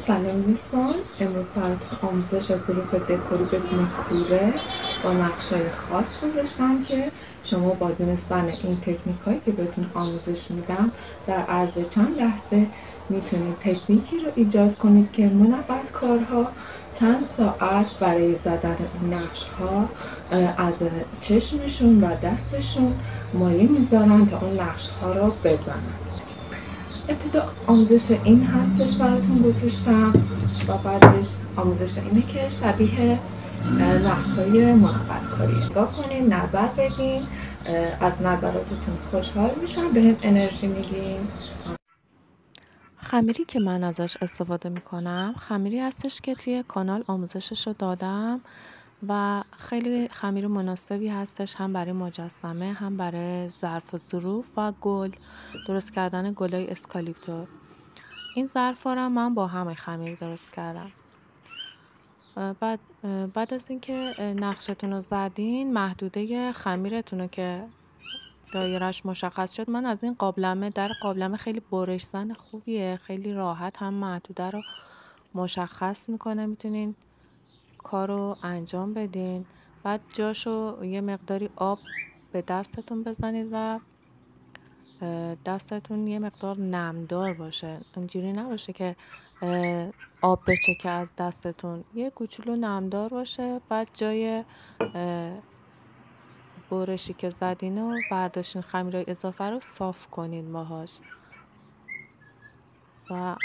سلام دوستان، امروز براتون آموزش از ظروف دکوری بدون کوره با نقشای خاص گذاشتم که شما با دونستن این تکنیک هایی که بهتون آموزش میدم در عرض چند لحظه میتونید تکنیکی رو ایجاد کنید که منبت کارها چند ساعت برای زدن این نقش ها از چشمشون و دستشون مایه میذارن تا اون نقش ها رو بزنن. ابتدا آموزش این هستش براتون گذاشتم و بعدش آموزش اینه که شبیه نقش های منبت کاری نگاه کنین، نظر بدین، از نظراتتون خوشحال میشم، بهم انرژی میدین. خمیری که من ازش استفاده میکنم خمیری هستش که توی کانال آموزشش رو دادم و خیلی خمیر مناسبی هستش، هم برای مجسمه، هم برای ظرف و ظروف و گل، درست کردن گلای اسکالیپتور. این ظرفا رو من با همین خمیر درست کردم. بعد از اینکه نقشتون رو زدین، محدوده خمیرتون رو که دایرهش مشخص شد، من از این قابلمه خیلی برش زن خوبیه، خیلی راحت هم محدوده رو مشخص میکنه، میتونین کار رو انجام بدین. بعد جاشو یه مقداری آب به دستتون بزنید و دستتون یه مقدار نمدار باشه، اینجوری نباشه که آب بچکه از دستتون، یه کوچولو نمدار باشه. بعد جای برشی که زدین و برداشتین خمیرای اضافه رو صاف کنین باهاش. و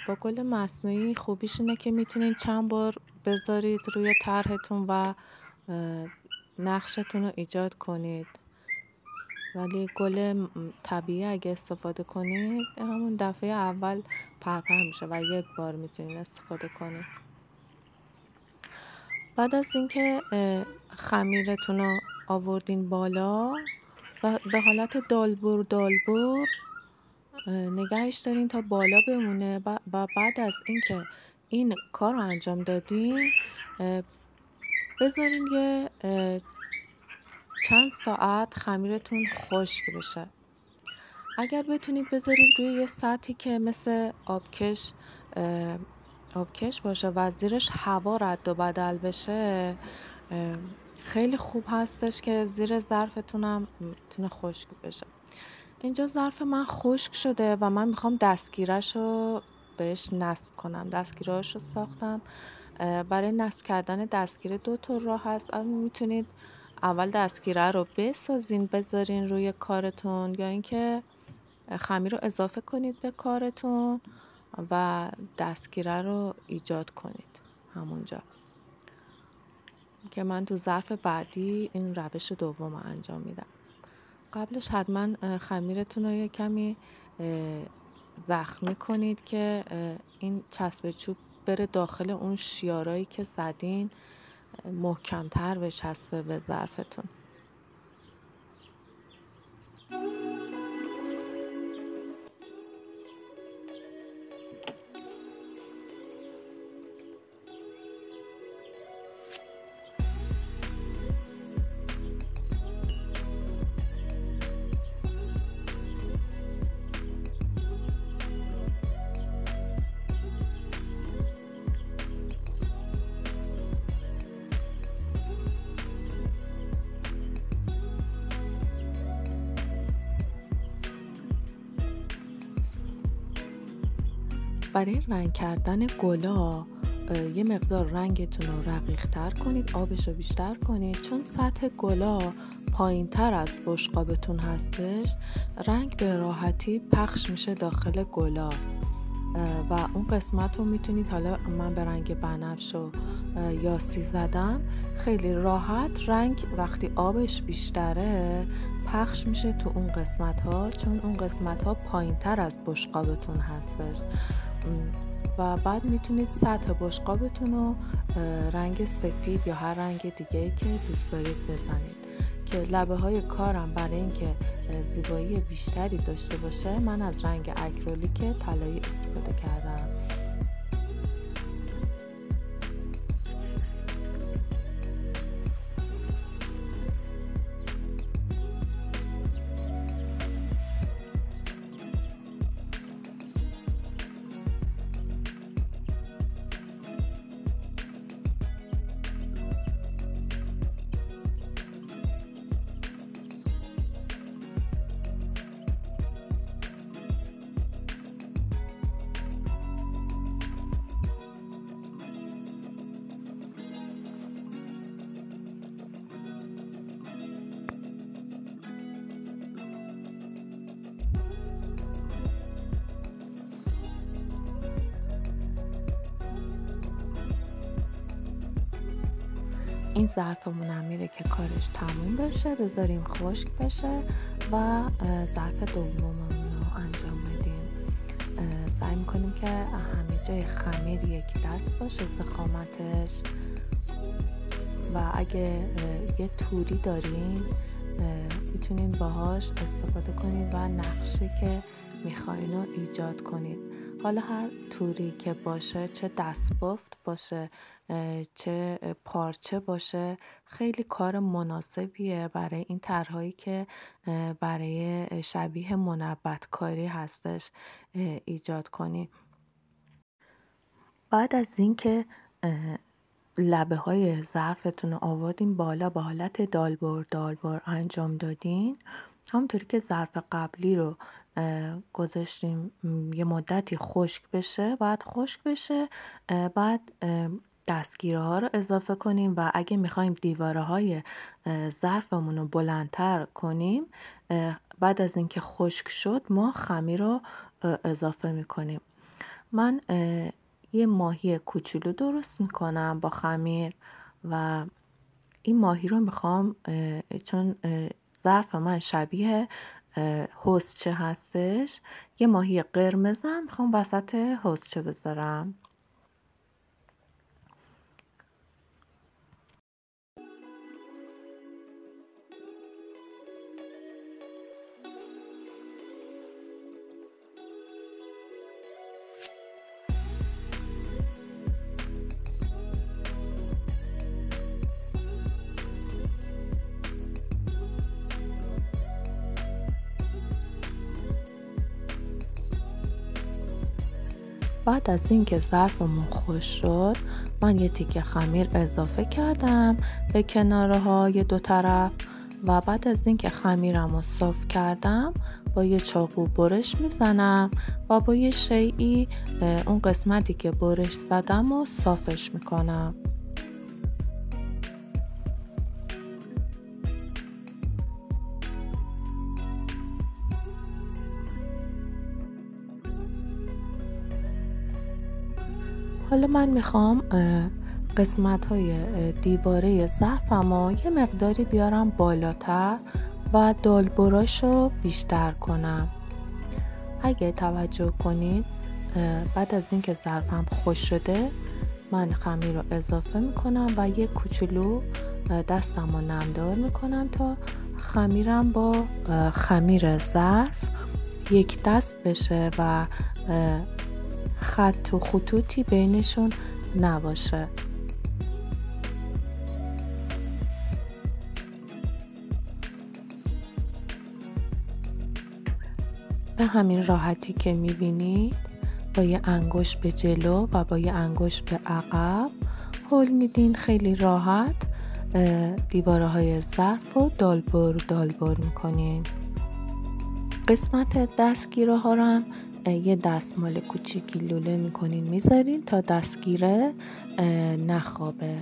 با گل مصنوعی خوبیش اینه که میتونین چند بار بذارید روی طرحتون و نقشتون رو ایجاد کنید، ولی گل طبیعی اگه استفاده کنید همون دفعه اول پرپر میشه و یک بار میتونید استفاده کنید. بعد از اینکه خمیرتون رو آوردین بالا و به حالت دالبور نگهش دارین تا بالا بمونه و بعد از اینکه این کار رو انجام دادین بذارین یه چند ساعت خمیرتون خشک بشه. اگر بتونید بذارید روی یه سطحی که مثل آبکش باشه و زیرش هوا رد و بدل بشه، خیلی خوب هستش که زیر ظرفتونم میتونه خشک بشه. اینجا ظرف من خشک شده و من میخوام دستگیرش رو بهش نصب کنم. دستگیرهاش رو ساختم. برای نصب کردن دستگیره 2 تا راه هست. میتونید اول دستگیره رو بسازین بذارین روی کارتون، یا اینکه خمیر رو اضافه کنید به کارتون و دستگیره رو ایجاد کنید همونجا، که من تو ظرف بعدی این روش دوم رو انجام میدم. قبلش حتما خمیرتون رو یه کمی زخمی کنید که این چسب چوب بره داخل اون شیارایی که زدین، محکمتر بچسبه به ظرفتون. برای رنگ کردن گلا یه مقدار رنگتون رو رقیق‌تر کنید، آبش رو بیشتر کنید، چون سطح گلا پایین تر از بشقابتون هستش، رنگ به راحتی پخش میشه داخل گلا و اون قسمت رو میتونید، حالا من به رنگ بنفش و یاسی زدم، خیلی راحت رنگ وقتی آبش بیشتره پخش میشه تو اون قسمت ها، چون اون قسمت ها پایین تر از بشقابتون هستش. و بعد میتونید سطح بشقابتون رو رنگ سفید یا هر رنگ دیگه‌ای که دوست دارید بزنید، که لبه های کارم برای اینکه زیبایی بیشتری داشته باشه من از رنگ اکریلیک طلایی استفاده کردم. این ظرفمون میره که کارش تموم بشه، بذاریم خشک بشه و ظرف دوممون رو انجام بدیم. سعی میکنیم که همه جای خمیر یک دست باشه ضخامتش و اگه یه توری دارین میتونین باهاش استفاده کنید و نقشه که میخواین رو ایجاد کنید. حالا هر توری که باشه، چه دستبافت باشه چه پارچه باشه، خیلی کار مناسبیه برای این طرحهایی که برای شبیه منبت کاری هستش ایجاد کنید. بعد از اینکه لبه های ظرفتون رو آوردین بالا به حالت دالبر انجام دادین، همونطوری که ظرف قبلی رو گذاشتیم یه مدتی خشک بشه، بعد دستگیره ها رو اضافه کنیم و اگه میخوایم دیواره های ظرفمون رو بلندتر کنیم، بعد از اینکه خشک شد ما خمیر رو اضافه میکنیم. من یه ماهی کوچولو درست میکنم با خمیر و این ماهی رو میخوام، چون ظرف من شبیه حوضچه هستش، یه ماهی قرمزم میخوام وسط حوضچه بذارم. بعد از اینکه ظرفمون خشک شد، من یه تیکه خمیر اضافه کردم به کناره‌های دو طرف و بعد از اینکه خمیرم رو صاف کردم با یه چاقو برش میزنم و با یه شیئی اون قسمتی که برش زدم رو صافش میکنم. حالا من میخوام قسمت های دیواره ظرفمو یه مقداری بیارم بالاتر و دالبراشو بیشتر کنم. اگه توجه کنید بعد از اینکه ظرفم خشک شده من خمیر رو اضافه میکنم و یه کوچولو دستم رو نمدار میکنم تا خمیرم با خمیر ظرف یک دست بشه و خط و خطوطی بینشون نباشه. به همین راحتی که میبینید با یه انگشت به جلو و با یه انگشت به عقب هل میدین، خیلی راحت دیواره های ظرف رو دالبر میکنیم. قسمت دستگیره ها رو هم یه دستمال کوچیکی لوله میکنین میذارین تا دستگیره نخوابه.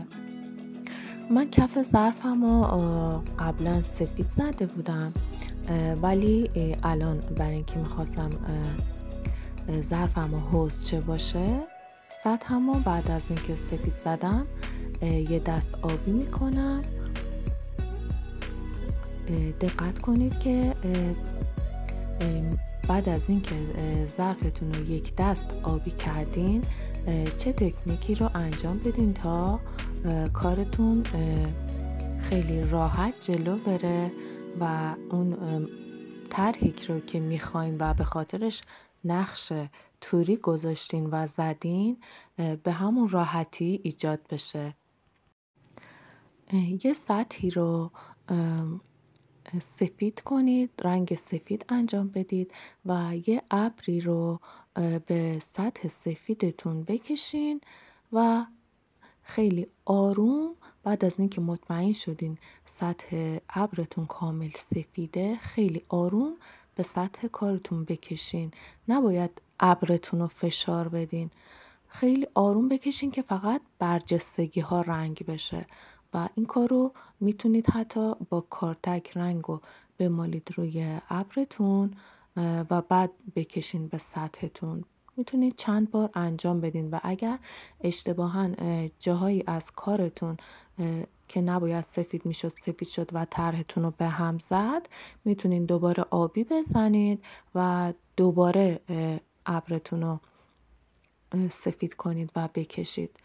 من کف ظرفم رو قبلا سفید زده بودم ولی الان برای اینکه میخواستم ظرفم رو حوضچه باشه، سطحم رو بعد از اینکه سفید زدم یه دست آبی میکنم. دقت کنید که بعد از اینکه ظرفتون رو یک دست آبی کردین چه تکنیکی رو انجام بدین تا کارتون خیلی راحت جلو بره و اون طرحی رو که میخواین و به خاطرش نقش توری گذاشتین و زدین به همون راحتی ایجاد بشه. یه سطحی رو سفید کنید، رنگ سفید انجام بدید و یه ابری رو به سطح سفیدتون بکشین و خیلی آروم بعد از اینکه مطمئن شدین سطح ابرتون کامل سفیده، خیلی آروم به سطح کارتون بکشین. نباید ابرتون رو فشار بدین، خیلی آروم بکشین که فقط برجستگی ها رنگ بشه و این کار رو میتونید حتی با کارتک رنگ رو بمالید روی ابرتون و بعد بکشین به سطحتون. میتونید چند بار انجام بدین و اگر اشتباهاً جاهایی از کارتون که نباید سفید میشد سفید شد و طرحتون رو به هم زد، میتونین دوباره آبی بزنید و دوباره ابرتون رو سفید کنید و بکشید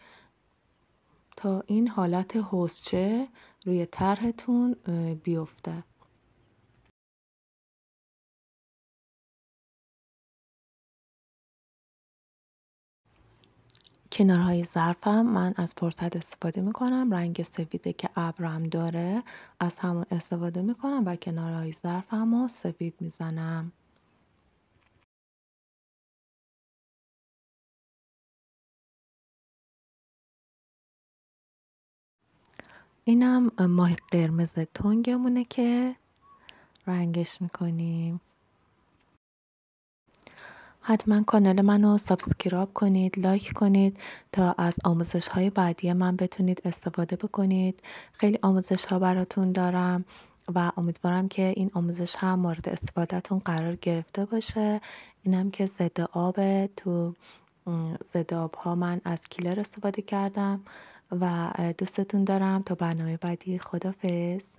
تا این حالت حوضچه روی طرحتون بیفته. کنارهای ظرفم من از فرصت استفاده میکنم، رنگ سفیده که ابرم داره از همون استفاده میکنم و کنارهای ظرفم رو سفید میزنم. اینم ماه قرمز تنگمونه که رنگش میکنیم. حتما کانال منو سابسکرایب کنید، لایک کنید تا از آموزش های بعدی من بتونید استفاده بکنید. خیلی آموزش ها براتون دارم و امیدوارم که این آموزش هم مورد استفادهتون قرار گرفته باشه. اینم که ضد آب، تو ضد آب ها من از کیلر استفاده کردم و دوستتون دارم. تا برنامه بعدی، خدافظ.